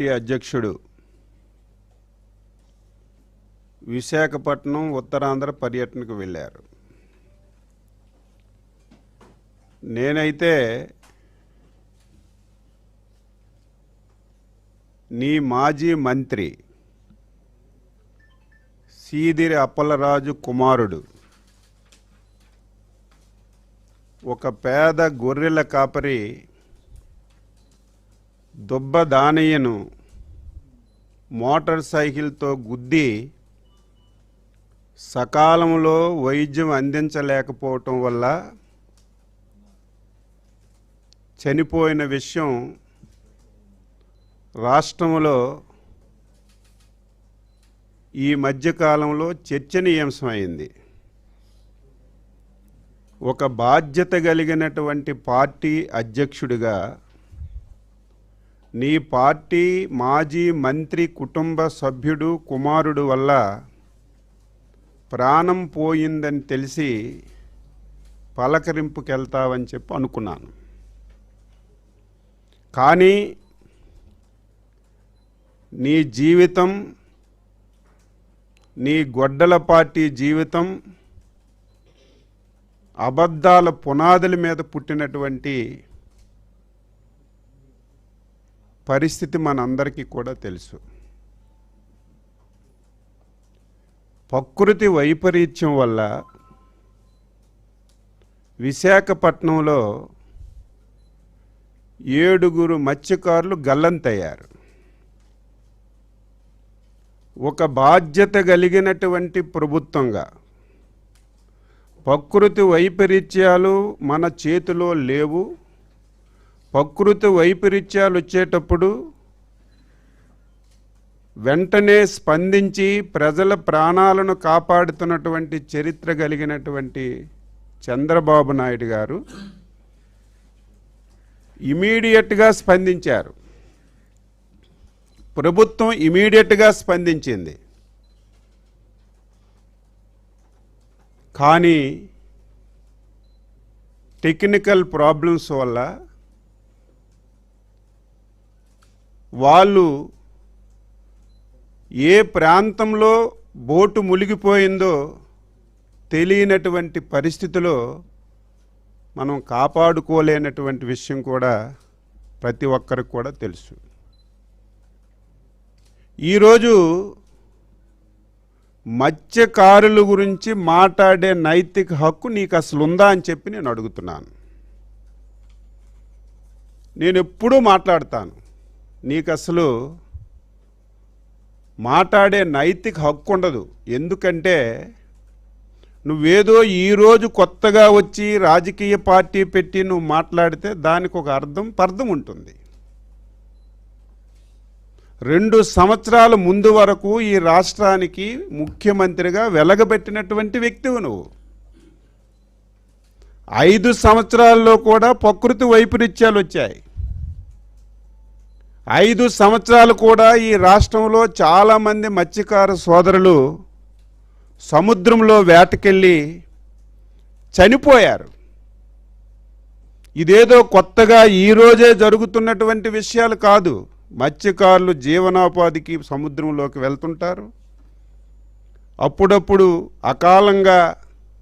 Party అధ్యక్షుడు విశాఖపట్నం ఉత్తరాంధ్ర పర్యటనకు వెళ్ళారు. నేనైతే నీ మాజీ మంత్రి సీదిరి అప్పలరాజు కుమారుడు ఒక పేద గొర్రెల కాపరి దుబ్బ దానయ్యను మోటార్ సైకిల్తో గుద్ది సకాలంలో వైద్యం అందించలేకపోవటం వల్ల చనిపోయిన విషయం రాష్ట్రంలో ఈ మధ్యకాలంలో చర్చనీయాంశమైంది. ఒక బాధ్యత కలిగినటువంటి పార్టీ అధ్యక్షుడిగా నీ పార్టీ మాజీ మంత్రి కుటుంబ సభ్యుడు కుమారుడు వల్ల ప్రాణం పోయిందని తెలిసి పలకరింపుకెళ్తావని చెప్పి అనుకున్నాను. కానీ నీ జీవితం, నీ గొడ్డల పార్టీ జీవితం అబద్ధాల పునాదుల మీద పుట్టినటువంటి పరిస్థితి మనందరికీ కూడా తెలుసు. ప్రకృతి వైపరీత్యం వల్ల విశాఖపట్నంలో 7 మత్స్యకారులు గల్లంతయ్యారు. ఒక బాధ్యత కలిగినటువంటి ప్రభుత్వంగా ప్రకృతి వైపరీత్యాలు మన చేతిలో లేవు. ప్రకృతి వైపరీత్యాలు వచ్చేటప్పుడు వెంటనే స్పందించి ప్రజల ప్రాణాలను కాపాడుతున్నటువంటి చరిత్ర కలిగినటువంటి చంద్రబాబు నాయుడు గారు ఇమీడియట్గా స్పందించారు. ప్రభుత్వం ఇమీడియట్గా స్పందించింది. కానీ టెక్నికల్ ప్రాబ్లమ్స్ వల్ల వాళ్ళు ఏ ప్రాంతంలో బోటు మునిగిపోయిందో తెలియనటువంటి పరిస్థితిలో మనం కాపాడుకోలేనటువంటి విషయం కూడా ప్రతి ఒక్కరికి కూడా తెలుసు. ఈరోజు మత్స్యకారుల గురించి మాట్లాడే నైతిక హక్కు నీకు అసలు ఉందా అని చెప్పి నేను అడుగుతున్నాను. నేను ఎప్పుడూ మాట్లాడతాను, నీకు అసలు మాట్లాడే నైతిక హక్కు ఉండదు. ఎందుకంటే నువ్వేదో ఈరోజు కొత్తగా వచ్చి రాజకీయ పార్టీ పెట్టి నువ్వు మాట్లాడితే దానికి ఒక పర్థం ఉంటుంది. 2 సంవత్సరాల ముందు వరకు ఈ రాష్ట్రానికి ముఖ్యమంత్రిగా వెలగబెట్టినటువంటి వ్యక్తివి నువ్వు. 5 సంవత్సరాల్లో కూడా ప్రకృతి వైపరీత్యాలు వచ్చాయి. 5 సంవత్సరాలు కూడా ఈ రాష్ట్రంలో చాలామంది మత్స్యకార సోదరులు సముద్రంలో వేటకెళ్ళి చనిపోయారు. ఇదేదో కొత్తగా ఈరోజే జరుగుతున్నటువంటి విషయాలు కాదు. మత్స్యకారులు జీవనోపాధికి సముద్రంలోకి వెళ్తుంటారు. అప్పుడప్పుడు అకాలంగా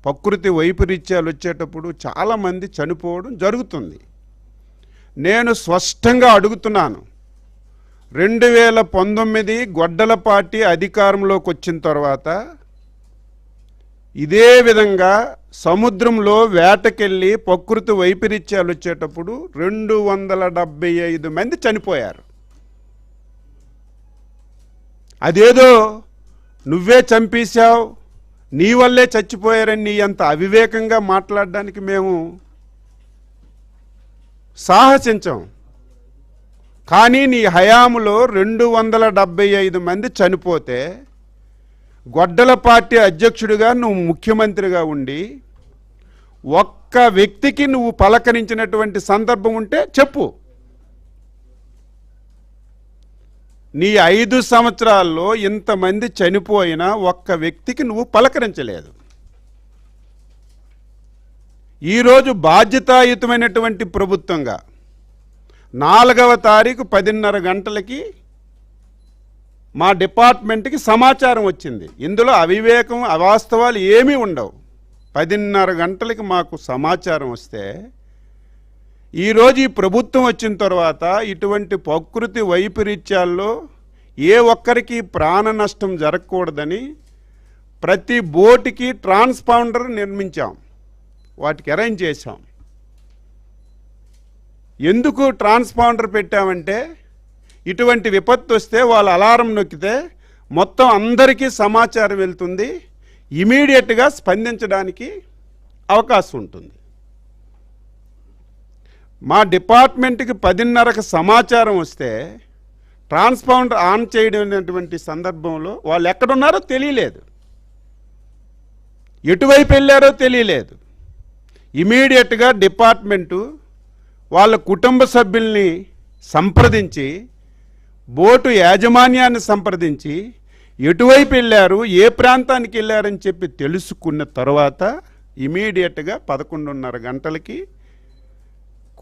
ప్రకృతి వైపరీత్యాలు వచ్చేటప్పుడు చాలామంది చనిపోవడం జరుగుతుంది. నేను స్పష్టంగా అడుగుతున్నాను, 2019 గొడ్డల పార్టీ అధికారంలోకి వచ్చిన తర్వాత ఇదే విధంగా సముద్రంలో వేటకెళ్ళి ప్రకృతి వైపరీత్యాలు వచ్చేటప్పుడు 275 మంది చనిపోయారు. అదేదో నువ్వే చంపేశావు, నీ వల్లే చచ్చిపోయారని నీ అంత అవివేకంగా మాట్లాడడానికి మేము సాహసించాం. కానీ నీ హయాంలో 275 మంది చనిపోతే గొడ్డల పార్టీ అధ్యక్షుడిగా నువ్వు ముఖ్యమంత్రిగా ఉండి ఒక్క వ్యక్తికి నువ్వు పలకరించినటువంటి సందర్భం ఉంటే చెప్పు. నీ 5 సంవత్సరాల్లో ఇంతమంది చనిపోయినా ఒక్క వ్యక్తికి నువ్వు పలకరించలేదు. ఈరోజు బాధ్యతాయుతమైనటువంటి ప్రభుత్వంగా 4వ తారీఖు 10:30 గంటలకి మా డిపార్ట్మెంట్కి సమాచారం వచ్చింది. ఇందులో అవివేకం అవాస్తవాలు ఏమీ ఉండవు. 10:30 గంటలకి మాకు సమాచారం వస్తే ఈరోజు ఈ ప్రభుత్వం వచ్చిన తర్వాత ఇటువంటి ప్రకృతి వైపరీత్యాల్లో ఏ ఒక్కరికి ప్రాణ నష్టం జరగకూడదని ప్రతి బోటుకి ట్రాన్స్పాండర్ నిర్మించాం, వాటికి అరేంజ్ చేశాం. ఎందుకు ట్రాన్స్పాండర్ పెట్టామంటే ఇటువంటి విపత్తు వస్తే వాళ్ళు అలారం నొక్కితే మొత్తం అందరికీ సమాచారం వెళ్తుంది, ఇమీడియట్గా స్పందించడానికి అవకాశం ఉంటుంది. మా డిపార్ట్మెంట్కి 10:30కి సమాచారం వస్తే ట్రాన్స్పాండర్ ఆన్ చేయడం సందర్భంలో వాళ్ళు ఎక్కడున్నారో తెలియలేదు, ఎటువైపు వెళ్ళారో తెలియలేదు. ఇమీడియట్గా డిపార్ట్మెంటు వాళ్ళ కుటుంబ సభ్యుల్ని సంప్రదించి బోటు యాజమాన్యాన్ని సంప్రదించి ఎటువైపు వెళ్ళారు, ఏ ప్రాంతానికి వెళ్ళారని చెప్పి తెలుసుకున్న తర్వాత ఇమీడియట్గా 11:30 గంటలకి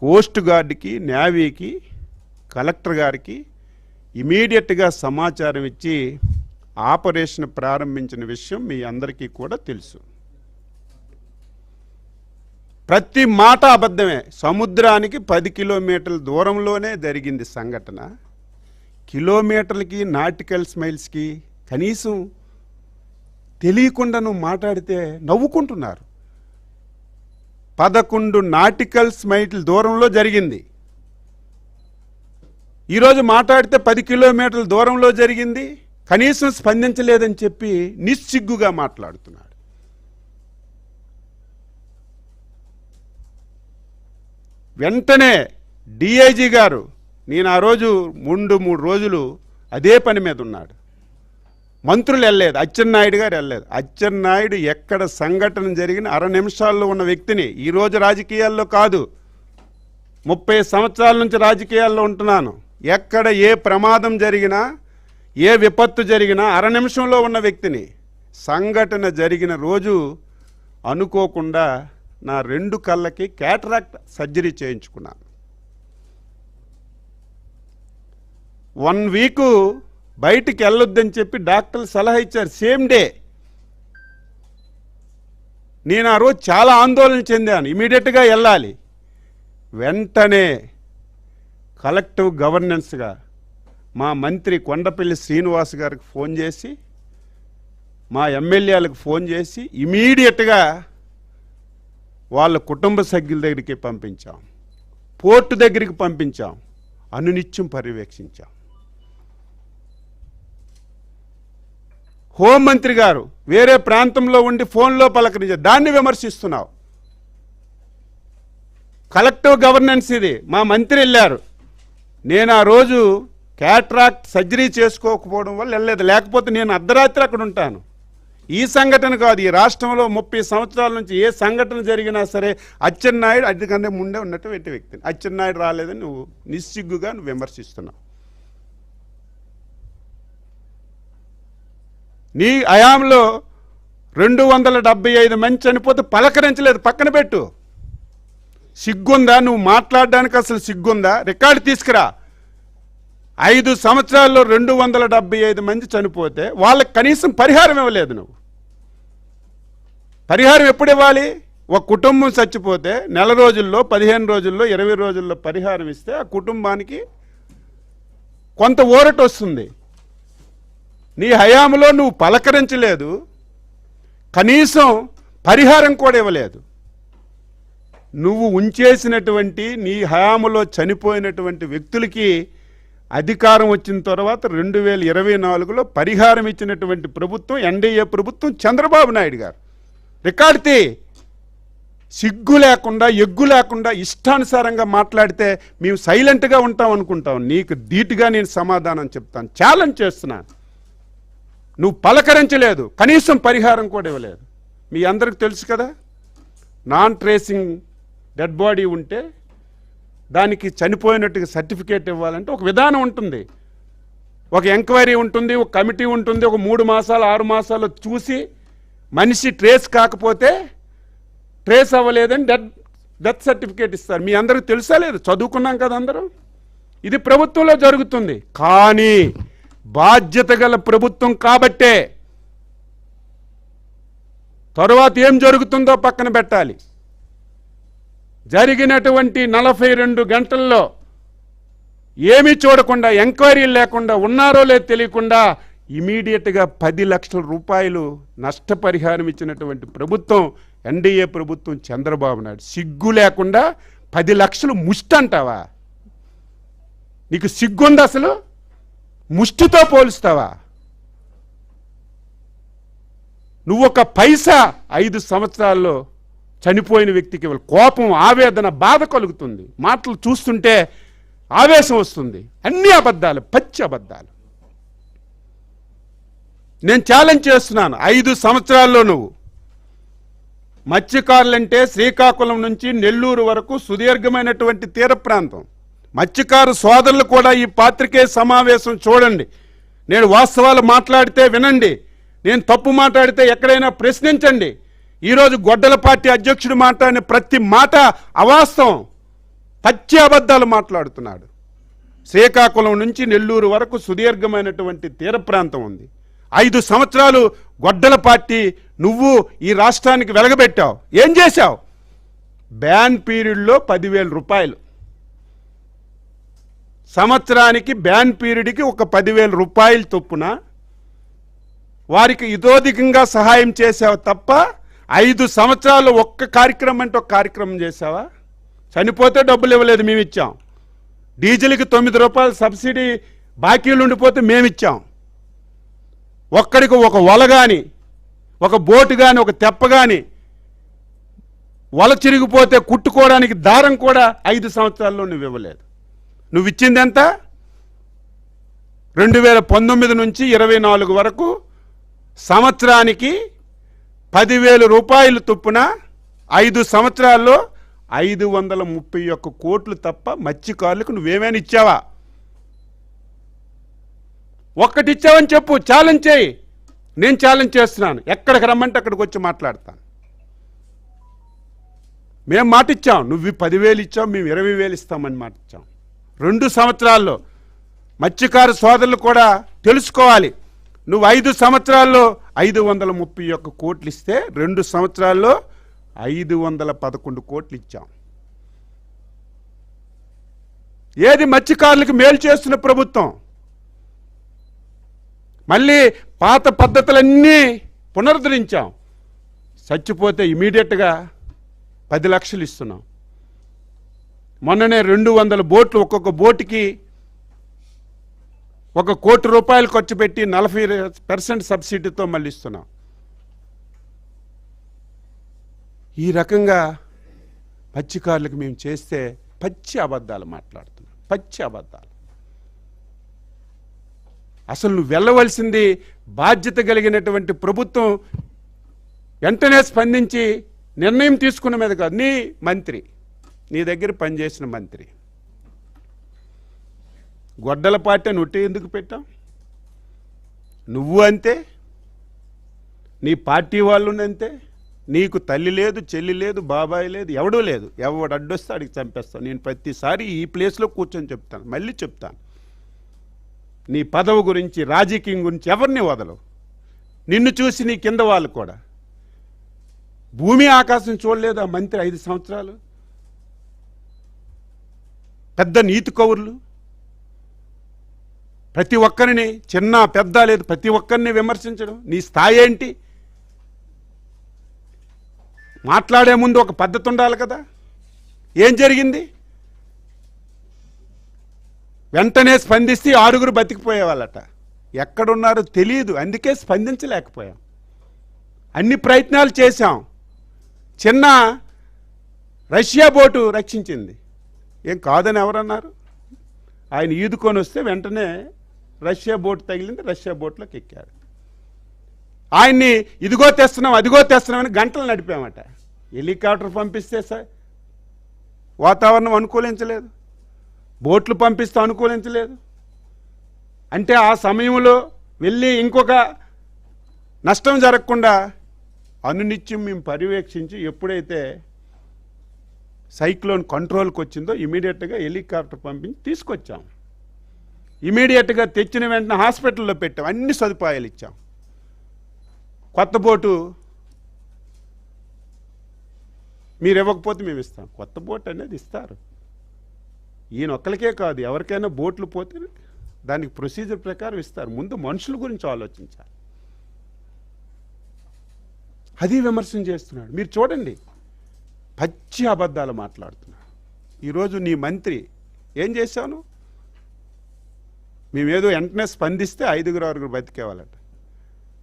కోస్ట్ గార్డ్కి, నేవీకి, కలెక్టర్ గారికి ఇమీడియట్గా సమాచారం ఇచ్చి ఆపరేషన్ ప్రారంభించిన విషయం మీ అందరికీ కూడా తెలుసు. ప్రతి మాట అబద్ధమే. సముద్రానికి 10 కిలోమీటర్ల దూరంలోనే జరిగింది సంఘటన. కిలోమీటర్లకి నాటికల్ మైల్స్కి కనీసం తెలియకుండా నువ్వు మాట్లాడితే నవ్వుకుంటున్నారు. 11 నాటికల్ మైల్ దూరంలో జరిగింది. ఈరోజు మాట్లాడితే 10 కిలోమీటర్ల దూరంలో జరిగింది, కనీసం స్పందించలేదని చెప్పి నిస్సిగ్గుగా మాట్లాడుతున్నాడు. వెంటనే డిఐజీ గారు, నేను ఆ రోజు 3 రోజులు అదే పని మీద ఉన్నాడు, మంత్రులు వెళ్ళలేదు, అచ్చెన్నాయుడు గారు వెళ్ళలేదు. అచ్చెన్నాయుడు ఎక్కడ సంఘటన జరిగిన 6 నిమిషాల్లో ఉన్న వ్యక్తిని. ఈరోజు రాజకీయాల్లో కాదు, 30 సంవత్సరాల నుంచి రాజకీయాల్లో ఉంటున్నాను. ఎక్కడ ఏ ప్రమాదం జరిగినా, ఏ విపత్తు జరిగినా 6 నిమిషంలో ఉన్న వ్యక్తిని. సంఘటన జరిగిన రోజు అనుకోకుండా నా 2 కళ్ళకి క్యాటరాక్ట్ సర్జరీ చేయించుకున్నాను. 1 వీకు బయటికి వెళ్ళొద్దని చెప్పి డాక్టర్లు సలహా ఇచ్చారు, సేమ్ డే. నేను ఆ రోజు చాలా ఆందోళన చెందాను, ఇమీడియట్గా వెళ్ళాలి. వెంటనే కలెక్టివ్ గవర్నెన్స్గా మా మంత్రి కొండపల్లి శ్రీనివాస్ గారికి ఫోన్ చేసి, మా ఎమ్మెల్యేలకు ఫోన్ చేసి ఇమీడియట్గా వాళ్ళ కుటుంబ సభ్యుల దగ్గరికి పంపించాం, పోర్టు దగ్గరికి పంపించాం, అనునిత్యం పర్యవేక్షించాం. హోంమంత్రి గారు వేరే ప్రాంతంలో ఉండి ఫోన్లో పలకరించారు, దాన్ని విమర్శిస్తున్నావు. కలెక్టివ్ గవర్నెన్స్ ఇది. మా మంత్రి వెళ్ళారు, నేను ఆ రోజు క్యాట్రాక్ట్ సర్జరీ చేసుకోకపోవడం వల్ల వెళ్ళలేదు, లేకపోతే నేను అర్ధరాత్రి అక్కడ ఉంటాను. ఈ సంఘటన కాదు, ఈ రాష్ట్రంలో 30 సంవత్సరాల నుంచి ఏ సంఘటన జరిగినా సరే అచ్చెన్నాయుడు అందుకంటే ముందే ఉన్నటువంటి వ్యక్తిని. అచ్చెన్నాయుడు రాలేదని నువ్వు నిస్సిగ్గుగా నువ్వు విమర్శిస్తున్నావు. నీ హయాంలో 275 మంది చనిపోతే పలకరించలేదు, పక్కన పెట్టు. సిగ్గుందా? నువ్వు మాట్లాడడానికి అసలు సిగ్గుందా? రికార్డు తీసుకురా. 5 సంవత్సరాల్లో 275 మంది చనిపోతే వాళ్ళకి కనీసం పరిహారం ఇవ్వలేదు నువ్వు. పరిహారం ఎప్పుడు ఇవ్వాలి? ఒక కుటుంబం చచ్చిపోతే 4 రోజుల్లో, 15 రోజుల్లో, 20 రోజుల్లో పరిహారం ఇస్తే ఆ కుటుంబానికి కొంత ఊరట వస్తుంది. నీ హయాంలో నువ్వు పలకరించలేదు, కనీసం పరిహారం కూడా ఇవ్వలేదు. నువ్వు ఉంచేసినటువంటి నీ హయాంలో చనిపోయినటువంటి వ్యక్తులకి అధికారం వచ్చిన తర్వాత 2024లో పరిహారం ఇచ్చినటువంటి ప్రభుత్వం ఎన్డీఏ ప్రభుత్వం, చంద్రబాబు నాయుడు గారు. రికార్డుతి. సిగ్గు లేకుండా, ఎగ్గు లేకుండా ఇష్టానుసారంగా మాట్లాడితే మేము సైలెంట్గా ఉంటాం అనుకుంటాం. నీకు ధీటుగా నేను సమాధానం చెప్తాను, ఛాలెంజ్ చేస్తున్నాను. నువ్వు పలకరించలేదు, కనీసం పరిహారం కూడా ఇవ్వలేదు. మీ అందరికి తెలుసు కదా, నాన్ ట్రేసింగ్ డెడ్ బాడీ ఉంటే దానికి చనిపోయినట్టుగా సర్టిఫికేట్ ఇవ్వాలంటే ఒక విధానం ఉంటుంది, ఒక ఎంక్వైరీ ఉంటుంది, ఒక కమిటీ ఉంటుంది. ఒక 3 మాసాలు 6 మాసాలు చూసి మనిషి ట్రేస్ కాకపోతే, ట్రేస్ అవ్వలేదని డెత్ సర్టిఫికేట్ ఇస్తారు. మీ అందరికి తెలుసా లేదు? చదువుకున్నాం కదా అందరం. ఇది ప్రభుత్వంలో జరుగుతుంది. కానీ బాధ్యత గల ప్రభుత్వం కాబట్టే. తరువాత ఏం జరుగుతుందో పక్కన పెట్టాలి. జరిగినటువంటి 42 గంటల్లో ఏమీ చూడకుండా, ఎంక్వైరీలు లేకుండా, ఉన్నారో లేదో తెలియకుండా ఇమీడియట్గా 10 లక్షల రూపాయలు నష్టపరిహారం ఇచ్చినటువంటి ప్రభుత్వం ఎన్డీఏ ప్రభుత్వం చంద్రబాబు నాయుడు. సిగ్గు లేకుండా 10 లక్షలు ముష్టి అంటావా? నీకు సిగ్గుంది అసలు? ముష్టితో పోలుస్తావా? నువ్వు ఒక పైసా 5 సంవత్సరాల్లో చనిపోయిన వ్యక్తికి కోపం, ఆవేదన, బాధ కలుగుతుంది. మాటలు చూస్తుంటే ఆవేశం వస్తుంది. అన్ని అబద్ధాలు, పచ్చి అబద్ధాలు. నేను ఛాలెంజ్ చేస్తున్నాను, 5 సంవత్సరాల్లో నువ్వు మత్స్యకారులంటే శ్రీకాకుళం నుంచి నెల్లూరు వరకు సుదీర్ఘమైనటువంటి తీర ప్రాంతం. మత్స్యకారు సోదరులు కూడా ఈ పాత్రికేయ సమావేశం చూడండి. నేను వాస్తవాలు మాట్లాడితే వినండి, నేను తప్పు మాట్లాడితే ఎక్కడైనా ప్రశ్నించండి. ఈరోజు గొడ్డల పార్టీ అధ్యక్షుడు మాట్లాడిన ప్రతి మాట అవాస్తవం, పచ్చి అబద్ధాలు మాట్లాడుతున్నాడు. శ్రీకాకుళం నుంచి నెల్లూరు వరకు సుదీర్ఘమైనటువంటి తీర ప్రాంతం ఉంది. 5 సంవత్సరాలు గొడ్డల పార్టీ నువ్వు ఈ రాష్ట్రానికి వెలగబెట్టావు. ఏం చేశావు? బ్యాన్ పీరియడ్లో 10,000 రూపాయలు, సంవత్సరానికి బ్యాన్ పీరియడ్కి ఒక 10,000 రూపాయలు చొప్పున వారికి ఇతోధికంగా సహాయం చేసావు తప్ప 5 సంవత్సరాలు ఒక్క కార్యక్రమం అంటే ఒక కార్యక్రమం చేసావా? చనిపోతే డబ్బులు ఇవ్వలేదు, మేము ఇచ్చాం. డీజిల్కి 9 రూపాయలు సబ్సిడీ బాకీలు ఉండిపోతే మేమిచ్చాం. ఒక్కడికి ఒక వల కానీ, ఒక బోటు కానీ, ఒక తెప్ప కానీ, వల చిరిగిపోతే కుట్టుకోవడానికి దారం కూడా 5 సంవత్సరాల్లో నువ్వు ఇవ్వలేదు. నువ్వు ఇచ్చింది ఎంత? 2019 నుంచి 24 వరకు సంవత్సరానికి 10,000 రూపాయలు చొప్పున 5 సంవత్సరాల్లో 531 కోట్లు తప్ప మత్స్యకారులకు నువ్వేమైనా ఇచ్చావా? ఒక్కటి ఇచ్చావని చెప్పు, ఛాలెంజ్ చేయి. నేను ఛాలెంజ్ చేస్తున్నాను, ఎక్కడికి రమ్మంటే అక్కడికి వచ్చి మాట్లాడతాను. మేము మాట ఇచ్చాం, నువ్వు 10,000 ఇచ్చావు, మేము 20,000 ఇస్తామని మాట ఇచ్చాం. 2 సంవత్సరాల్లో మత్స్యకారు సోదరులు కూడా తెలుసుకోవాలి. నువ్వు 5 సంవత్సరాల్లో 531 కోట్లు ఇస్తే 2 సంవత్సరాల్లో 511 కోట్లు ఇచ్చాం. ఏది మత్స్యకారులకు మేలు చేస్తున్న ప్రభుత్వం? మళ్ళీ పాత పద్ధతులన్నీ పునరుద్ధరించాం. చచ్చిపోతే ఇమీడియట్గా 10 లక్షలు ఇస్తున్నాం. మొన్ననే 200 బోట్లు, ఒక్కొక్క బోటుకి 1 కోటి రూపాయలు ఖర్చు పెట్టి 40% సబ్సిడీతో మళ్ళీ ఇస్తున్నాం. ఈ రకంగా మత్స్యకారులకు మేము చేస్తే పచ్చి అబద్ధాలు మాట్లాడుతున్నాం, పచ్చి అబద్ధాలు. అసలు నువ్వు వెళ్ళవలసింది బాధ్యత కలిగినటువంటి ప్రభుత్వం వెంటనే స్పందించి నిర్ణయం తీసుకున్న మీద కాదు. నీ మంత్రి, నీ దగ్గర పనిచేసిన మంత్రి గొడ్డల పార్టీ నువ్వు ఎందుకు పెట్టావు? నువ్వు అంతే, నీ పార్టీ వాళ్ళు అంతే. నీకు తల్లి లేదు, చెల్లి లేదు, బాబాయ్ లేదు, ఎవడూ లేదు. ఎవడు అడ్డొస్తే అడిగి చంపేస్తావు. నేను ప్రతిసారి ఈ ప్లేస్లో కూర్చొని చెప్తాను, మళ్ళీ చెప్తాను. నీ పదవి గురించి, రాజకీయం గురించి ఎవరిని వదలవు. నిన్ను చూసి నీ కింద వాళ్ళు కూడా. భూమి ఆకాశం చూడలేదు ఆ మంత్రి 5 సంవత్సరాలు. పెద్ద నీతి కౌరులు, ప్రతి ఒక్కరిని, చిన్న పెద్ద లేదు, ప్రతి ఒక్కరిని విమర్శించడం. నీ స్థాయి ఏంటి? మాట్లాడే ముందు ఒక పద్ధతి ఉండాలి కదా. ఏం జరిగింది? వెంటనే స్పందిస్తే 6 బతికిపోయేవాళ్ళట. ఎక్కడున్నారో తెలియదు, అందుకే స్పందించలేకపోయాం. అన్ని ప్రయత్నాలు చేశాం. చిన్న రష్యా బోటు రక్షించింది. ఏం కాదని ఎవరన్నారు? ఆయన ఈదుకొని వస్తే వెంటనే రష్యా బోటు తగిలింది, రష్యా బోట్లోకి ఎక్కాడు. ఆయన్ని ఇదిగో తెస్తున్నాం, అదిగో తెస్తున్నామని గంటలు నడిపామట. హెలికాప్టర్ పంపిస్తే సార్ వాతావరణం అనుకూలించలేదు, బోట్లు పంపిస్తే అనుకూలించలేదు. అంటే ఆ సమయంలో వెళ్ళి ఇంకొక నష్టం జరగకుండా అనునిత్యం మేము పర్యవేక్షించి ఎప్పుడైతే సైక్లోన్ కంట్రోల్కి వచ్చిందో ఇమీడియట్గా హెలికాప్టర్ పంపించి తీసుకొచ్చాం. ఇమీడియట్గా తెచ్చిన వెంటనే హాస్పిటల్లో పెట్టాం, అన్ని సదుపాయాలు ఇచ్చాం. కొత్త బోటు మీరు ఇవ్వకపోతే మేము ఇస్తాం. కొత్త బోట్ అనేది ఇస్తారు. ఈయన ఒక్కరికే కాదు, ఎవరికైనా బోట్లు పోతే దానికి ప్రొసీజర్ ప్రకారం ఇస్తారు. ముందు మనుషుల గురించి ఆలోచించాలి. అది విమర్శన చేస్తున్నాడు. మీరు చూడండి, పచ్చి అబద్ధాలు మాట్లాడుతున్నాడు. ఈరోజు నీ మంత్రి ఏం చేశాను, మేమేదో వెంటనే స్పందిస్తే 5-6 బతికేవాళ్ళట.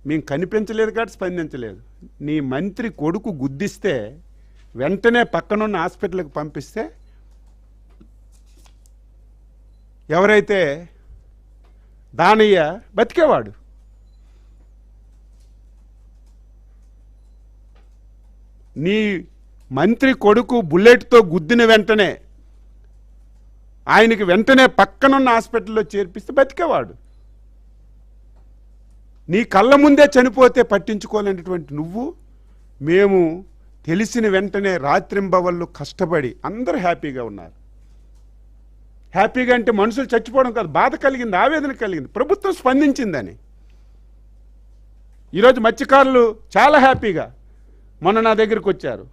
మేము కనిపించలేదు కాబట్టి స్పందించలేదు. నీ మంత్రి కొడుకు గుద్దిస్తే వెంటనే పక్కనున్న హాస్పిటల్కి పంపిస్తే ఎవరైతే దానయ్య బతికేవాడు. నీ మంత్రి కొడుకు బుల్లెట్తో గుద్దిన వెంటనే ఆయనకి వెంటనే పక్కనున్న హాస్పిటల్లో చేర్పిస్తే బతికేవాడు. నీ కళ్ళ ముందే చనిపోతే పట్టించుకోలేనటువంటి నువ్వు, మేము తెలిసిన వెంటనే రాత్రింబవళ్ళు కష్టపడి అందరూ హ్యాపీగా ఉన్నారు. హ్యాపీగా అంటే మనుషులు చచ్చిపోవడం కాదు, బాధ కలిగింది, ఆవేదన కలిగింది. ప్రభుత్వం స్పందించిందని. ఈరోజు మత్స్యకారులు చాలా హ్యాపీగా మొన్న నా దగ్గరికి వచ్చారు.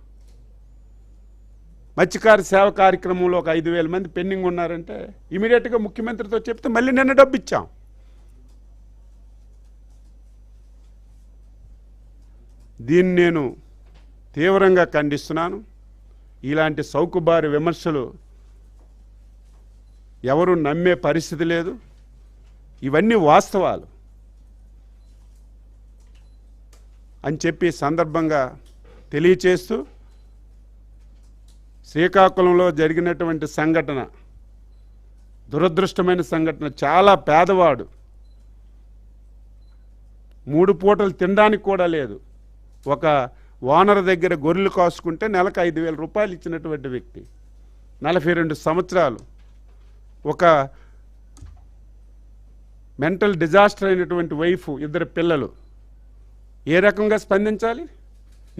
మత్స్యకార సేవ కార్యక్రమంలో ఒక 5,000 మంది పెండింగ్ ఉన్నారంటే ఇమీడియట్గా ముఖ్యమంత్రితో చెప్తే మళ్ళీ నిన్న డబ్బు ఇచ్చాం. దీన్ని నేను తీవ్రంగా ఖండిస్తున్నాను. ఇలాంటి సౌకుబారి విమర్శలు ఎవరు నమ్మే పరిస్థితి లేదు. ఇవన్నీ వాస్తవాలు అని చెప్పి సందర్భంగా తెలియచేస్తూ, శ్రీకాకుళంలో జరిగినటువంటి సంఘటన దురదృష్టమైన సంఘటన. చాలా పేదవాడు, 3 పూటలు తినడానికి కూడా లేదు. ఒక ఓనర్ దగ్గర గొర్రెలు కాసుకుంటే నెలకు 5,000 రూపాయలు ఇచ్చినటువంటి వ్యక్తి, 42 సంవత్సరాలు, ఒక మెంటల్ డిజాస్టర్ అయినటువంటి వైఫ్, 2 పిల్లలు. ఏ రకంగా స్పందించాలి?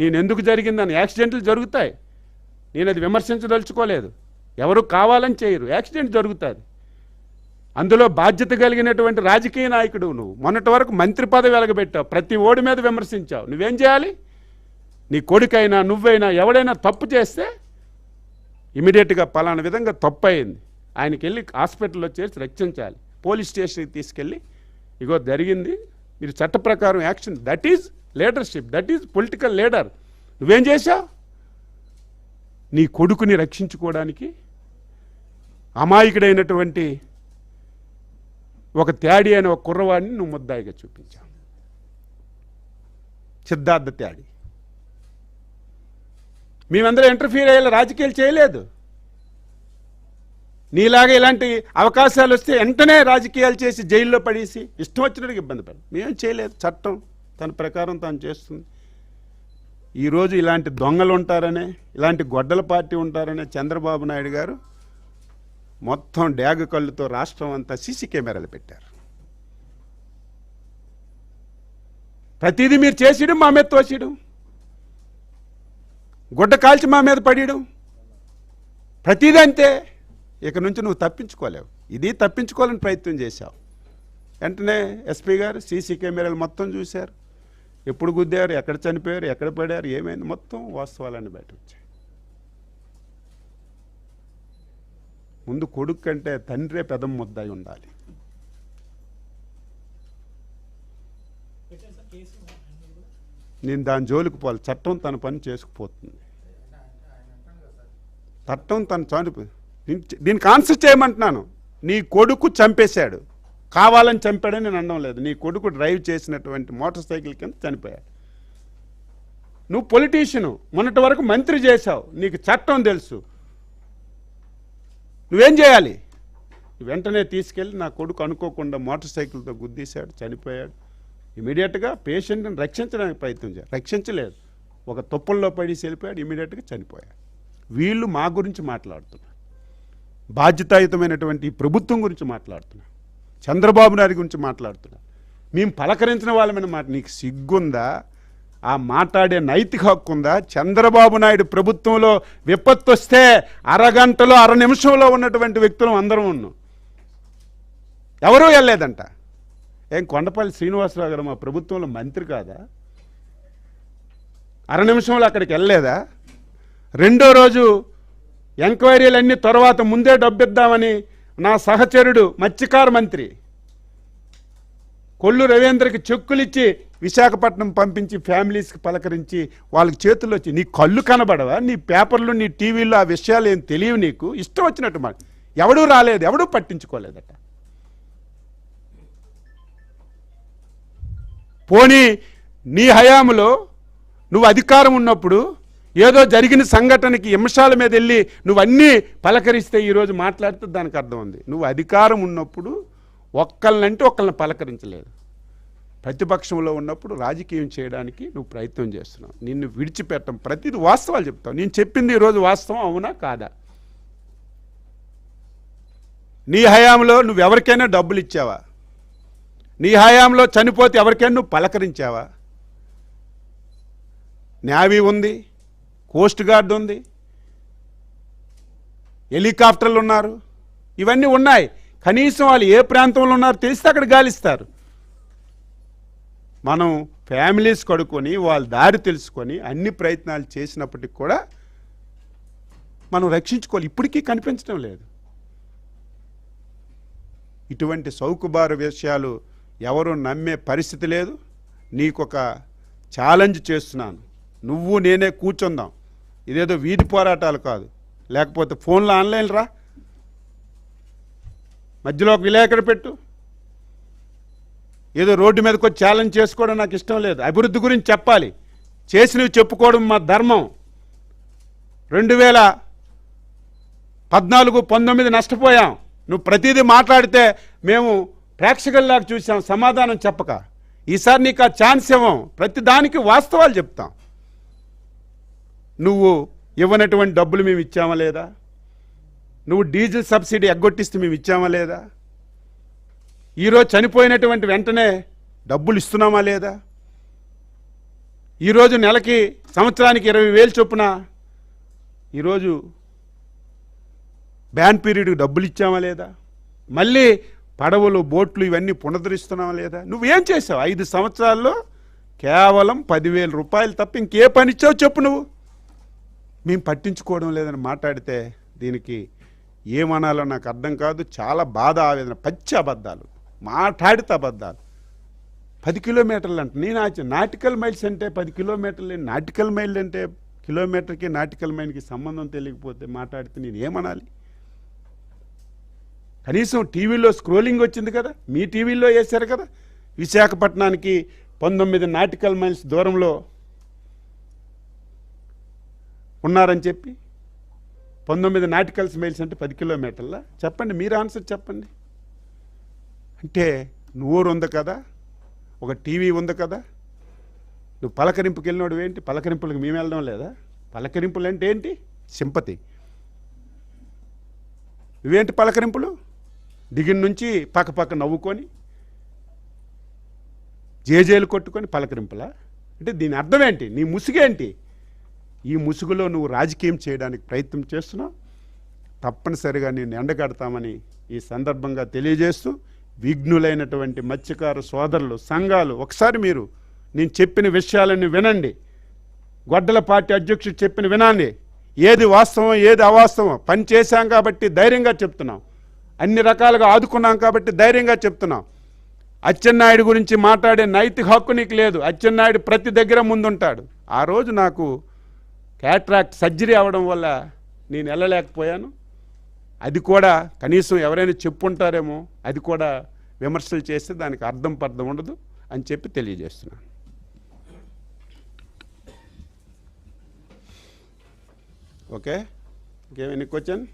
నేను ఎందుకు జరిగిందని. యాక్సిడెంట్లు జరుగుతాయి, నేను అది విమర్శించదలుచుకోలేదు. ఎవరు కావాలని చేయరు, యాక్సిడెంట్ జరుగుతుంది. అందులో బాధ్యత కలిగినటువంటి రాజకీయ నాయకుడు నువ్వు. మొన్నటి వరకు మంత్రి పదవి వెలగబెట్టావు, ప్రతి ఓడి మీద విమర్శించావు. నువ్వేం చేయాలి? నీ కొడుకైనా నువ్వైనా ఎవడైనా తప్పు చేస్తే ఇమీడియట్గా పలానా విధంగా తప్పు అయింది, ఆయనకి వెళ్ళి హాస్పిటల్లో చేసి రక్షించాలి. పోలీస్ స్టేషన్కి తీసుకెళ్ళి ఇగో జరిగింది, మీరు చట్ట ప్రకారం action. That is leadership, that is political leader. నువ్వేం చేశావు? నీ కొడుకుని రక్షించుకోవడానికి అమాయకుడైనటువంటి ఒక త్యాడి అయిన ఒక కుర్రవాడిని నువ్వు ముద్దాయిగా చూపించావు. సిద్ధార్థ త్యాడి. మేమందరం ఇంటర్ఫీర్ అయ్యేలా రాజకీయాలు చేయలేదు. నీలాగా ఇలాంటి అవకాశాలు వస్తే వెంటనే రాజకీయాలు చేసి జైల్లో పడేసి ఇష్టం వచ్చినట్టుగా ఇబ్బంది పడి మేమేం చేయలేదు. చట్టం తన ప్రకారం తాను చేస్తుంది. ఈరోజు ఇలాంటి దొంగలు ఉంటారనే, ఇలాంటి గొడ్డల పార్టీ ఉంటారనే చంద్రబాబు నాయుడు గారు మొత్తం డ్యాగ కళ్ళుతో రాష్ట్రం అంతా సీసీ కెమెరాలు పెట్టారు. ప్రతిదీ మీరు చేసేయడం, మా మీద తోసేయడం, గుడ్డ కాల్చి మా మీద పడేయడం, ప్రతిదీ అంతే. ఇక నుంచి నువ్వు తప్పించుకోలేవు. ఇది తప్పించుకోవాలని ప్రయత్నం చేశావు. వెంటనే ఎస్పీ గారు సీసీ కెమెరాలు మొత్తం చూశారు. ఎప్పుడు గుద్దారు, ఎక్కడ చనిపోయారు, ఎక్కడ పడారు, ఏమైంది, మొత్తం వాస్తవాలన్నీ బయట వచ్చాయి. ముందు కొడుకు కంటే తండ్రే పెదం ముద్దాయి ఉండాలి. నేను దాని జోలికి పోవాలి. చట్టం తన పని చేసుకుపోతుంది. చట్టం తన చనిపో దీనికి ఆన్సర్ చేయమంటున్నాను. నీ కొడుకు చంపేశాడు, కావాలని చంపాడని నేను అనడం లేదు. నీ కొడుకు డ్రైవ్ చేసినటువంటి మోటార్ సైకిల్ కింద చనిపోయాడు. నువ్వు పొలిటీషియను, మొన్నటి వరకు మంత్రి చేశావు, నీకు చట్టం తెలుసు. నువ్వేం చేయాలి? వెంటనే తీసుకెళ్ళి నా కొడుకు అనుకోకుండా మోటార్ సైకిల్తో గుద్దీశాడు, చనిపోయాడు. ఇమీడియట్గా పేషెంట్ని రక్షించడానికి ప్రయత్నం చేయాలి. రక్షించలేదు, ఒక తుప్పల్లో పడేసి వెళ్ళిపోయాడు, ఇమీడియట్గా చనిపోయాడు. వీళ్ళు మా గురించి మాట్లాడుతున్నారు, బాధ్యతాయుతమైనటువంటి ప్రభుత్వం గురించి మాట్లాడుతున్నారు, చంద్రబాబు నాయుడు గురించి మాట్లాడుతున్నారు. మేము పలకరించిన వాళ్ళమైన మాట. నీకు సిగ్గుందా? ఆ మాట్లాడే నైతిక హక్కు ఉందా? చంద్రబాబు నాయుడు ప్రభుత్వంలో విపత్తు వస్తే అరగంటలో 1/2 నిమిషంలో ఉన్నటువంటి వ్యక్తులు అందరం ఉన్నాం. ఎవరూ వెళ్ళలేదంట. ఏం కొండపల్లి శ్రీనివాసరావు గారు మా ప్రభుత్వంలో మంత్రి కాదా? అర నిమిషంలో అక్కడికి వెళ్ళలేదా? రెండో రోజు ఎంక్వైరీలన్నీ తర్వాత ముందే డబ్బిద్దామని నా సహచరుడు మత్స్యకార మంత్రి కొల్లు రవీంద్రకి చెక్కులిచ్చి విశాఖపట్నం పంపించి ఫ్యామిలీస్కి పలకరించి వాళ్ళకి చేతుల్లో వచ్చి నీ కళ్ళు కనబడవా? నీ పేపర్లు నీ టీవీలో ఆ విషయాలు ఏం తెలియవు నీకు? ఇష్టం వచ్చినట్టు మాట. ఎవడూ రాలేదు, ఎవడూ పట్టించుకోలేదట. పోనీ నీ హయాంలో నువ్వు అధికారం ఉన్నప్పుడు ఏదో జరిగిన సంఘటనకి అంశాల మీద వెళ్ళి నువ్వన్నీ పలకరిస్తే ఈరోజు మాట్లాడితే దానికి అర్థం ఉంది. నువ్వు అధికారం ఉన్నప్పుడు ఒక్కళ్ళనంటే ఒక్కళ్ళని పలకరించలేదు. ప్రతిపక్షంలో ఉన్నప్పుడు రాజకీయం చేయడానికి నువ్వు ప్రయత్నం చేస్తున్నావు. నిన్ను విడిచిపెట్టం, ప్రతిదీ వాస్తవాలు చెప్తావు. నేను చెప్పింది ఈరోజు వాస్తవం అవునా కాదా? నీ హయాంలో నువ్వెవరికైనా డబ్బులు ఇచ్చావా? నీ హయాంలో చనిపోతే ఎవరికైనా నువ్వు పలకరించావా? నేవీ ఉంది, కోస్ట్ గార్డ్ ఉంది, హెలికాప్టర్లు ఉన్నారు, ఇవన్నీ ఉన్నాయి. కనీసం వాళ్ళు ఏ ప్రాంతంలో ఉన్నారో తెలిస్తే అక్కడ గాలిస్తారు. మనం ఫ్యామిలీస్ కడుక్కొని వాళ్ళ దారి తెలుసుకొని అన్ని ప్రయత్నాలు చేసినప్పటికి కూడా మనం రక్షించుకోవాలి. ఇప్పటికీ కనిపించడం లేదు. ఇటువంటి సౌకుబారు విషయాలు ఎవరు నమ్మే పరిస్థితి లేదు. నీకొక ఛాలెంజ్ చేస్తున్నాను. నువ్వు నేనే కూర్చుందాం. ఇదేదో వీధి పోరాటాలు కాదు, లేకపోతే ఫోన్లో ఆన్లైన్ రా, మధ్యలో ఒక విలేకరు పెట్టు. ఏదో రోడ్డు మీదకి వచ్చి ఛాలెంజ్ చేసుకోవడం నాకు ఇష్టం లేదు. అభివృద్ధి గురించి చెప్పాలి, చేసినవి చెప్పుకోవడం మా ధర్మం. 2014-19 నష్టపోయాం. నువ్వు ప్రతిదీ మాట్లాడితే మేము ప్రేక్షకుల్లాగా చూసాం, సమాధానం చెప్పక. ఈసారి నీకు ఆ ఛాన్స్ ఇవ్వం, ప్రతి దానికి వాస్తవాలు చెప్తాం. నువ్వు ఇవ్వనటువంటి డబ్బులు మేము ఇచ్చామా లేదా? నువ్వు డీజిల్ సబ్సిడీ ఎగ్గొట్టిస్తే మేము ఇచ్చామా లేదా? ఈరోజు చనిపోయినటువంటి వెంటనే డబ్బులు ఇస్తున్నామా లేదా? ఈరోజు నెలకి సంవత్సరానికి 20,000 చొప్పున ఈరోజు బ్యాన్ పీరియడ్కి డబ్బులు ఇచ్చామా లేదా? మళ్ళీ పడవలు, బోట్లు ఇవన్నీ పునరుద్ధరిస్తున్నామా లేదా? నువ్వేం చేసావు? 5 సంవత్సరాల్లో కేవలం 10,000 రూపాయలు తప్ప ఇంకే పని ఇచ్చావు చెప్పు నువ్వు. మేము పట్టించుకోవడం లేదని మాట్లాడితే దీనికి ఏమనాలో నాకు అర్థం కాదు. చాలా బాధ, ఆవేదన. పచ్చి అబద్ధాలు, మాట్లాడితే అబద్ధాలు. 10 కిలోమీటర్లు అంటే నేను నాటికల్ మైల్స్ అంటే 10 కిలోమీటర్లు, నాటికల్ మైల్ అంటే కిలోమీటర్కి నాటికల్ మైల్కి సంబంధం తెలియకపోతే మాట్లాడితే నేను ఏమనాలి? కనీసం టీవీలో స్క్రోలింగ్ వచ్చింది కదా, మీ టీవీలో వేశారు కదా, విశాఖపట్నానికి 19 నాటికల్ మైల్స్ దూరంలో ఉన్నారని చెప్పి. 19 నాటికల్స్ మైల్స్ అంటే 10 కిలోమీటర్ల? చెప్పండి, మీరు ఆన్సర్ చెప్పండి. అంటే నోరు ఉంది కదా, ఒక టీవీ ఉంది కదా, నువ్వు పలకరింపుకి వెళ్ళినోడు ఏంటి? పలకరింపులకు మేము వెళ్ళడం లేదా? పలకరింపులు అంటే ఏంటి? సింపతి. నువ్వేంటి పలకరింపులు? దిగిన నుంచి పక్క నవ్వుకొని జేజేలు కొట్టుకొని పలకరింపులా? అంటే దీని అర్థం ఏంటి? నీ ముసుగేంటి? ఈ ముసుగులో నువ్వు రాజకీయం చేయడానికి ప్రయత్నం చేస్తున్నావు. తప్పనిసరిగా నేను ఎండగడతామని ఈ సందర్భంగా తెలియజేస్తూ, విఘ్నులైనటువంటి మత్స్యకార సోదరులు, సంఘాలు, ఒకసారి మీరు నేను చెప్పిన విషయాలన్నీ వినండి. గొడ్డల పార్టీ అధ్యక్షుడు చెప్పిన వినండి. ఏది వాస్తవం ఏది అవాస్తవం పని చేశాం కాబట్టి ధైర్యంగా చెప్తున్నాం. అన్ని రకాలుగా ఆదుకున్నాం కాబట్టి ధైర్యంగా చెప్తున్నాం. అచ్చెన్నాయుడు గురించి మాట్లాడే నైతిక హక్కు నీకు లేదు. అచ్చెన్నాయుడు ప్రతి దగ్గర ముందుంటాడు. ఆ రోజు నాకు క్యాట్రాక్ట్ సర్జరీ అవ్వడం వల్ల నేను వెళ్ళలేకపోయాను. అది కూడా కనీసం ఎవరైనా చెప్పుంటారేమో, అది కూడా విమర్శలు చేస్తే దానికి అర్థం పర్థం ఉండదు అని చెప్పి తెలియజేస్తున్నాను. ఓకే, ఇంకేమైనా క్వశ్చన్?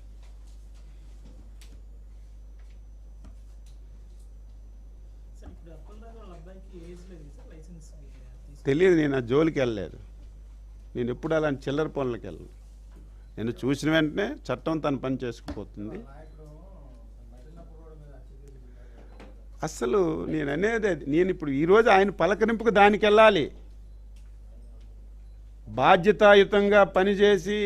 తెలియదు, నేను ఆ జోలికి వెళ్ళలేదు. నేను ఎప్పుడు అలాంటి చిల్లర పనులకు వెళ్ళను. నేను చూసిన వెంటనే చట్టం తన పని చేసుకుపోతుంది. అసలు నేను అనేది, నేను ఇప్పుడు ఈరోజు ఆయన పలకరింపుకు దానికి వెళ్ళాలి. బాధ్యతాయుతంగా పనిచేసి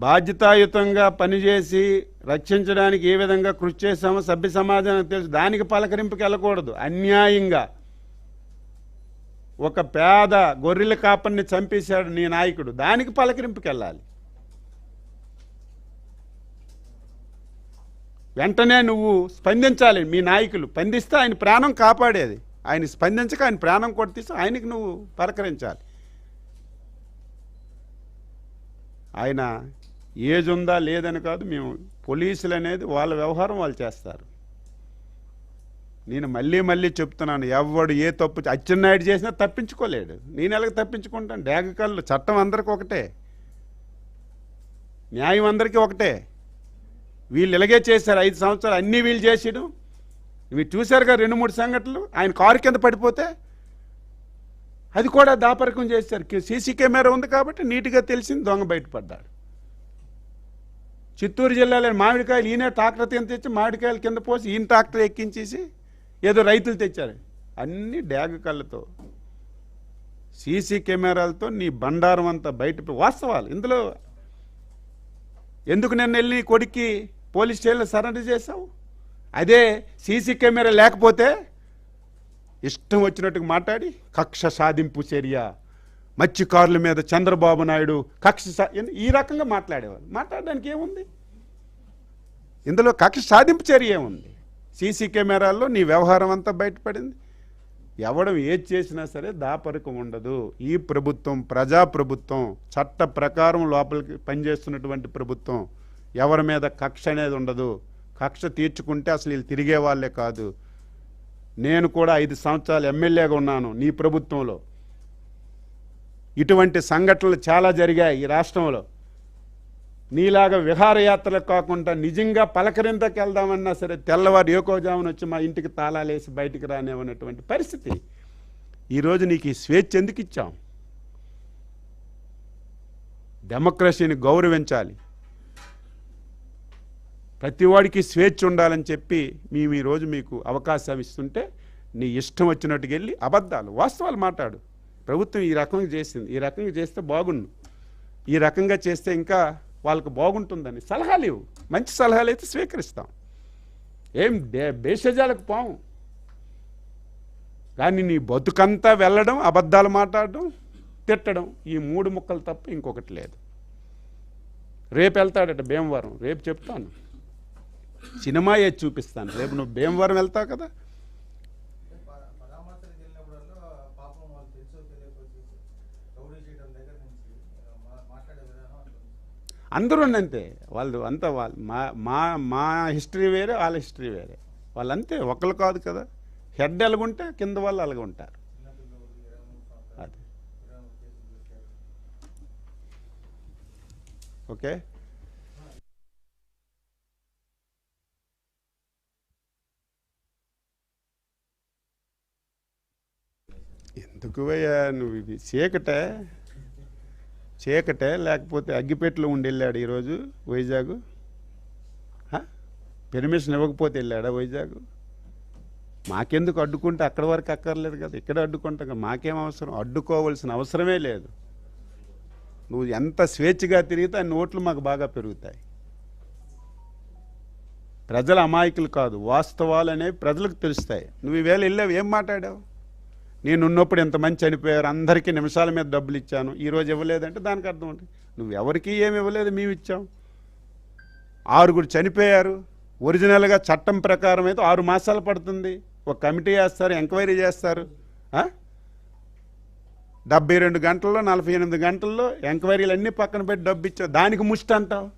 బాధ్యతాయుతంగా పనిచేసి రక్షించడానికి ఏ విధంగా కృషి చేశామో సభ్య సమాజానికి తెలుసు. దానికి పలకరింపుకి వెళ్ళకూడదు. అన్యాయంగా ఒక పేద గొర్రెల కాపర్ని చంపేశాడు నీ నాయకుడు, దానికి పలకరింపుకి వెళ్ళాలి. వెంటనే నువ్వు స్పందించాలి. మీ నాయకులు స్పందిస్తే ఆయన ప్రాణం కాపాడేది. ఆయన స్పందించక ఆయన ప్రాణం కొట్టిస్తే ఆయనకి నువ్వు పలకరించాలి. ఆయన ఏజ్ ఉందా లేదని కాదు, మేము పోలీసులు అనేది వాళ్ళ వ్యవహారం వాళ్ళు చేస్తారు. నేను మళ్ళీ మళ్ళీ చెప్తున్నాను, ఎవడు ఏ తప్పు అచ్చెన్నాయుడు చేసినా తప్పించుకోలేడు. నేను ఎలాగ తప్పించుకుంటాను? డేగకళ్ళు చట్టం అందరికీ ఒకటే, న్యాయం అందరికీ ఒకటే. వీళ్ళు ఇలాగే చేశారు 5 సంవత్సరాలు, అన్నీ వీళ్ళు చేసాడు. మీరు చూశారుగా 2-3 సంఘటనలు. ఆయన కారు కింద పడిపోతే అది కూడా దాపరికం చేశారు. సీసీ కెమెరా ఉంది కాబట్టి నీట్గా తెలిసింది, దొంగ బయటపడ్డాడు. చిత్తూరు జిల్లాలో మామిడికాయలు ఈయన ట్రాక్టర్ కింద తెచ్చి మామిడికాయలు కింద పోసి ఈయన ట్రాక్టర్ ఎక్కించేసి ఏదో రైతులు తెచ్చారు. అన్నీ డ్యాగ్ కళ్ళతో సీసీ కెమెరాలతో నీ బండారం అంతా బయట వాస్తవాలు. ఇందులో ఎందుకు నేను వెళ్ళి కొడుక్కి పోలీస్ స్టేషన్లో సరెండర్ చేశావు? అదే సీసీ కెమెరా లేకపోతే ఇష్టం వచ్చినట్టుగా మాట్లాడి కక్ష సాధింపు చర్య, మత్స్యకారుల మీద చంద్రబాబు నాయుడు కక్ష ఈ రకంగా మాట్లాడేవాళ్ళు. మాట్లాడడానికి ఏముంది ఇందులో? కక్ష సాధింపు చర్య ఏముంది? సీసీ కెమెరాల్లో నీ వ్యవహారం అంతా బయటపడింది. ఎవడం ఏది చేసినా సరే దాపరికం ఉండదు. ఈ ప్రభుత్వం ప్రజాప్రభుత్వం, చట్ట ప్రకారం లోపలికి పనిచేస్తున్నటువంటి ప్రభుత్వం. ఎవరి మీద కక్ష అనేది ఉండదు. కక్ష తీర్చుకుంటే అసలు వీళ్ళు తిరిగే వాళ్ళే కాదు. నేను కూడా 5 సంవత్సరాలు ఎమ్మెల్యేగా ఉన్నాను నీ ప్రభుత్వంలో. ఇటువంటి సంఘటనలు చాలా జరిగాయి ఈ రాష్ట్రంలో. నీలాగా విహారయాత్రలకు కాకుండా నిజంగా పలకరింతకి వెళ్దామన్నా సరే తెల్లవారు ఏకోజామున వచ్చి మా ఇంటికి తాళాలేసి బయటికి రానివ్వనటువంటి పరిస్థితి. ఈరోజు నీకు ఈ స్వేచ్ఛ ఎందుకు ఇచ్చాం? డెమోక్రసీని గౌరవించాలి. ప్రతివాడికి స్వేచ్ఛ ఉండాలని చెప్పి మేము ఈరోజు మీకు అవకాశం ఇస్తుంటే నీ ఇష్టం వచ్చినట్టుకు వెళ్ళి అబద్ధాలు వాస్తవాలు మాట్లాడు. ప్రభుత్వం ఈ రకంగా చేసింది, ఈ రకంగా చేస్తే బాగుండు, ఈ రకంగా చేస్తే ఇంకా వాళ్ళకు బాగుంటుందని సలహాలు ఇవ్వు. మంచి సలహాలు అయితే స్వీకరిస్తాం. ఏం భేషజాలకు పోం. కానీ నీ బతుకంతా వెళ్ళడం, అబద్ధాలు మాట్లాడడం, తిట్టడం, ఈ 3 ముక్కలు తప్ప ఇంకొకటి లేదు. రేపు వెళ్తాడట భీమవరం. రేపు చెప్తాను, సినిమా ఏది చూపిస్తాను. రేపు నువ్వు భీమవరం వెళ్తావు కదా. అందరూ అంతే. వాళ్ళు అంతా మా హిస్టరీ వేరే, వాళ్ళ హిస్టరీ వేరే. వాళ్ళంతే, ఒకళ్ళు కాదు కదా. హెడ్ ఎలాగుంటే కింద వాళ్ళు అలాగ ఉంటారు. అది ఓకే. ఎందుకు నువ్వు ఇది చీకటే లేకపోతే అగ్గిపెట్టెలో ఉండి వెళ్ళాడు ఈరోజు వైజాగ్. పెర్మిషన్ ఇవ్వకపోతే వెళ్ళాడా వైజాగ్? మాకెందుకు అడ్డుకుంటే అక్కడి వరకు అక్కర్లేదు కదా, ఇక్కడ అడ్డుకుంటాం కదా. మాకేం అవసరం? అడ్డుకోవాల్సిన అవసరమే లేదు. నువ్వు ఎంత స్వేచ్ఛగా తిరిగితే అన్ని ఓట్లు మాకు బాగా పెరుగుతాయి. ప్రజల అమాయకులు కాదు, వాస్తవాలు అనేవి ప్రజలకు తెలుస్తాయి. నువ్వు ఈవేళ వెళ్ళావు, ఏం మాట్లాడావు? నేను ఉన్నప్పుడు ఎంతమంది చనిపోయారు, అందరికీ నిమిషాల మీద డబ్బులు ఇచ్చాను, ఈరోజు ఇవ్వలేదంటే దానికి అర్థం ఉంటుంది. నువ్వు ఎవరికి ఏమి ఇవ్వలేదు, మేము ఇచ్చాం. 6 చనిపోయారు. ఒరిజినల్గా చట్టం ప్రకారం అయితే 6 మాసాలు పడుతుంది. ఒక కమిటీ వేస్తారు, ఎంక్వైరీ చేస్తారు. 72 గంటల్లో 48 గంటల్లో ఎంక్వైరీలు అన్నీ పక్కన పెట్టి డబ్బు ఇచ్చావు. దానికి ముష్టి అంటావు.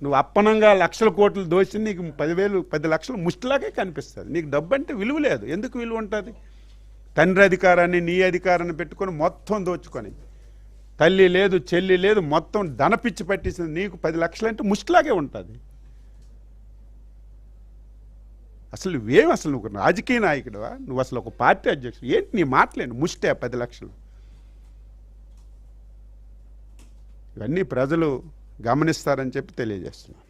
నువ్వు అప్పనంగా లక్షల కోట్లు దోచి నీకు 10,000 10 లక్షలు ముష్టిలాగే కనిపిస్తుంది. నీకు డబ్బు అంటే విలువ లేదు. ఎందుకు విలువ ఉంటుంది? తండ్రి అధికారాన్ని నీ అధికారాన్ని పెట్టుకొని మొత్తం దోచుకొని, తల్లి లేదు చెల్లి లేదు, మొత్తం ధనపిచ్చి పట్టేసింది. నీకు 10 లక్షలు అంటే ముష్టిలాగే ఉంటుంది. అసలు నువ్వేం, అసలు నువ్వు రాజకీయ నాయకుడువా? నువ్వు అసలు ఒక పార్టీ అధ్యక్షుడు ఏంటి? నీ మాటలేండి, ముష్టే 10 లక్షలు. ఇవన్నీ ప్రజలు గమనిస్తారని చెప్పి తెలియజేస్తున్నాను.